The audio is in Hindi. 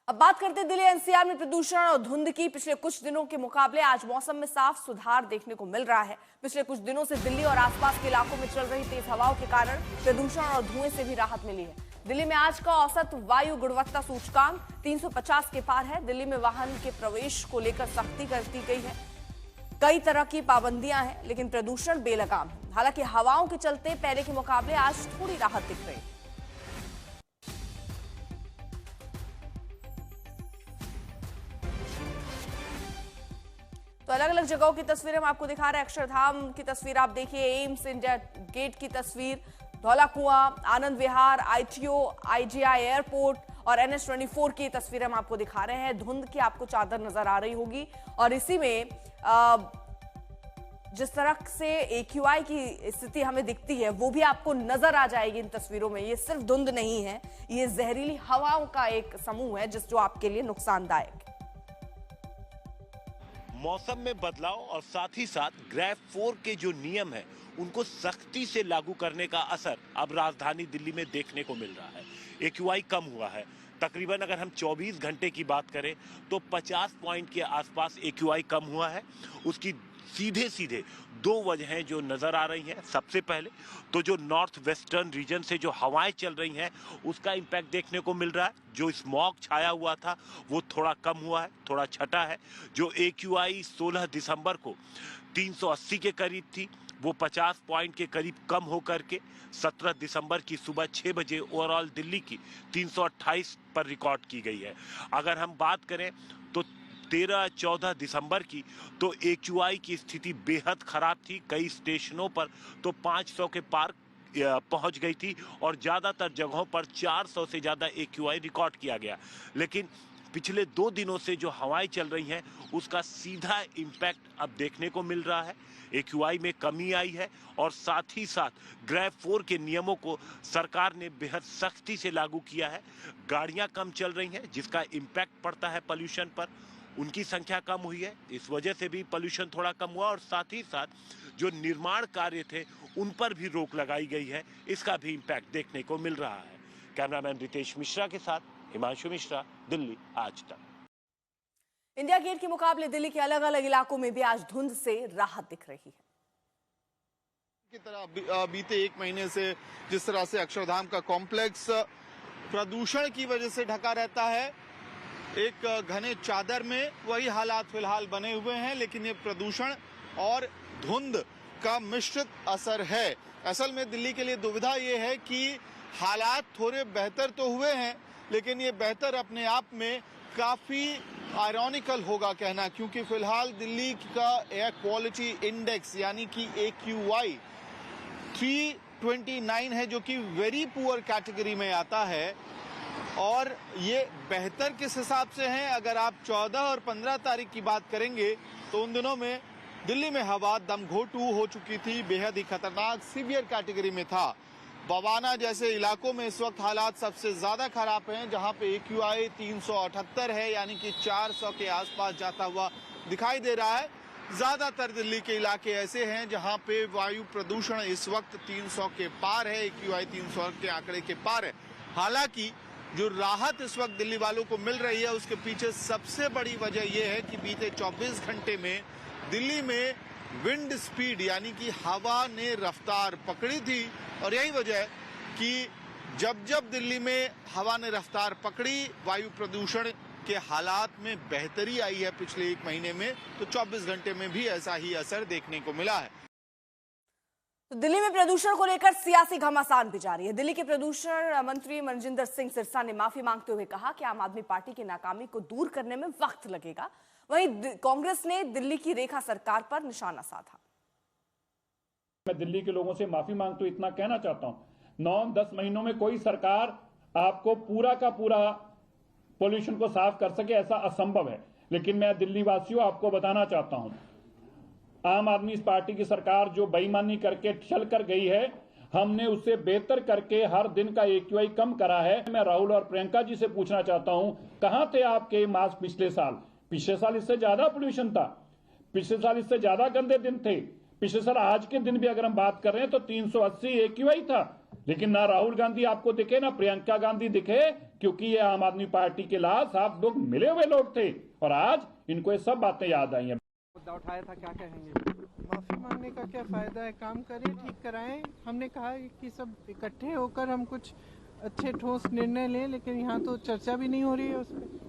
अब बात करते हैं दिल्ली एनसीआर में प्रदूषण और धुंध की। पिछले कुछ दिनों के मुकाबले आज मौसम में साफ सुधार देखने को मिल रहा है। पिछले कुछ दिनों से दिल्ली और आसपास के इलाकों में चल रही तेज हवाओं के कारण प्रदूषण और धुएं से भी राहत मिली है। दिल्ली में आज का औसत वायु गुणवत्ता सूचकांक 350 के पार है। दिल्ली में वाहन के प्रवेश को लेकर सख्ती कर दी गई है। कई तरह की पाबंदियां हैं, लेकिन प्रदूषण बेलगाम है। हालांकि हवाओं के चलते पहले के मुकाबले आज थोड़ी राहत दिख रही है। तो अलग अलग जगहों की तस्वीरें हम आपको दिखा रहे हैं। अक्षरधाम की तस्वीर आप देखिए, एम्स, इंडिया गेट की तस्वीर, धौला कुआं, Anand Vihar, ITO, IGI airport और NH24 की तस्वीरें हम आपको दिखा रहे हैं। धुंध की आपको चादर नजर आ रही होगी और इसी में जिस तरह से AQI की स्थिति हमें दिखती है वो भी आपको नजर आ जाएगी इन तस्वीरों में। ये सिर्फ धुंध नहीं है, ये जहरीली हवाओं का एक समूह है जो आपके लिए नुकसानदायक है। मौसम में बदलाव और साथ ही साथ ग्रेड 4 के जो नियम है उनको सख्ती से लागू करने का असर अब राजधानी दिल्ली में देखने को मिल रहा है। AQI कम हुआ है, तकरीबन अगर हम 24 घंटे की बात करें तो 50 पॉइंट के आसपास AQI कम हुआ है। उसकी सीधे सीधे दो वजहें जो नजर आ रही हैं। सबसे पहले तो जो नॉर्थ वेस्टर्न रीजन से जो हवाएं चल रही हैं उसका इम्पैक्ट देखने को मिल रहा है। जो स्मॉग छाया हुआ था वो थोड़ा कम हुआ है, थोड़ा छटा है। जो AQI 16 दिसंबर को 380 के करीब थी वो 50 पॉइंट के करीब कम होकर के 17 दिसंबर की सुबह 6 बजे ओवरऑल दिल्ली की 328 पर रिकॉर्ड की गई है। अगर हम बात करें तो 13-14 दिसंबर की तो AQI की स्थिति बेहद खराब थी। कई स्टेशनों पर तो 500 के पार पहुंच गई थी और ज्यादातर जगहों पर 400 से ज्यादा AQI रिकॉर्ड किया गया। लेकिन पिछले 2 दिनों से जो हवाएं चल रही हैं उसका सीधा इम्पैक्ट अब देखने को मिल रहा है। AQI में कमी आई है और साथ ही साथ ग्रेड 4 के नियमों को सरकार ने बेहद सख्ती से लागू किया है। गाड़ियां कम चल रही हैं जिसका इम्पैक्ट पड़ता है पोल्यूशन पर, उनकी संख्या कम हुई है, इस वजह से भी पोल्यूशन थोड़ा कम हुआ। और साथ ही साथ जो निर्माण कार्य थे उन पर भी रोक लगाई गई है, इसका भी इम्पैक्ट देखने को मिल रहा है। कैमरामैन रितेश मिश्रा के साथ हिमांशु मिश्रा, दिल्ली आज तक। इंडिया गेट के मुकाबले दिल्ली के अलग अलग इलाकों में भी आज धुंध से राहत दिख रही है। की तरह बीते 1 महीने से जिस तरह से अक्षरधाम का कॉम्प्लेक्स प्रदूषण की वजह से ढका रहता है, एक घने चादर में वही हालात फिलहाल बने हुए हैं। लेकिन ये प्रदूषण और धुंध का मिश्रित असर है। असल में दिल्ली के लिए दुविधा ये है कि हालात थोड़े बेहतर तो हुए हैं, लेकिन ये बेहतर अपने आप में काफी आयरॉनिकल होगा कहना, क्योंकि फिलहाल दिल्ली का एयर क्वालिटी इंडेक्स यानी कि AQI 329 है, जो कि वेरी पुअर कैटेगरी में आता है। और ये बेहतर किस हिसाब से है, अगर आप 14 और 15 तारीख की बात करेंगे तो उन दिनों में दिल्ली में हवा दम घोटू हो चुकी थी, बेहद ही खतरनाक सीवियर कैटेगरी में था। बवाना जैसे इलाकों में इस वक्त हालात सबसे ज्यादा खराब हैं, जहां पे AQI 378 है, यानी कि 400 के आसपास जाता हुआ दिखाई दे रहा है। ज्यादातर दिल्ली के इलाके ऐसे हैं जहां पे वायु प्रदूषण इस वक्त 300 के पार है, AQI 300 के आंकड़े के पार है। हालांकि जो राहत इस वक्त दिल्ली वालों को मिल रही है उसके पीछे सबसे बड़ी वजह यह है कि बीते 24 घंटे में दिल्ली में विंड स्पीड यानी कि हवा ने रफ्तार पकड़ी थी। और यही वजह है कि जब दिल्ली में हवा ने रफ्तार पकड़ी, वायु प्रदूषण के हालात में बेहतरी आई है पिछले 1 महीने में, तो 24 घंटे में भी ऐसा ही असर देखने को मिला है। तो दिल्ली में प्रदूषण को लेकर सियासी घमासान भी जारी है। दिल्ली के प्रदूषण मंत्री मनजिंदर सिंह सिरसा ने माफी मांगते हुए कहा कि आम आदमी पार्टी की नाकामी को दूर करने में वक्त लगेगा। वहीं कांग्रेस ने दिल्ली की रेखा सरकार पर निशाना साधा। मैं दिल्ली के लोगों से माफी मांगते हुए इतना कहना चाहता हूं, 9-10 महीनों में कोई सरकार आपको पूरा का पूरा पोल्यूशन को साफ कर सके ऐसा असंभव है। लेकिन मैं दिल्ली वासियों आपको बताना चाहता हूं, आम आदमी पार्टी की सरकार जो बेईमानी करके चल कर गई है, हमने उससे बेहतर करके हर दिन का AQI कम करा है। मैं राहुल और प्रियंका जी से पूछना चाहता हूं, कहां थे आपके मास्क पिछले साल? पिछले साल इससे ज्यादा पोल्यूशन था, पिछले साल इससे ज्यादा गंदे दिन थे, पिछले साल आज के दिन भी अगर हम बात कर रहे हैं तो 380 AQI था, लेकिन ना राहुल गांधी आपको दिखे ना प्रियंका गांधी दिखे, क्योंकि ये आम आदमी पार्टी के साफ लोग मिले हुए लोग थे, और आज इनको ये सब बातें याद आई हैं। मुद्दा उठाया था, क्या कहेंगे? माफी मांगने का क्या फायदा है, काम करें, ठीक कराएं। हमने कहा कि सब इकट्ठे होकर हम कुछ अच्छे ठोस निर्णय लें, लेकिन यहाँ तो चर्चा भी नहीं हो रही है उस पर।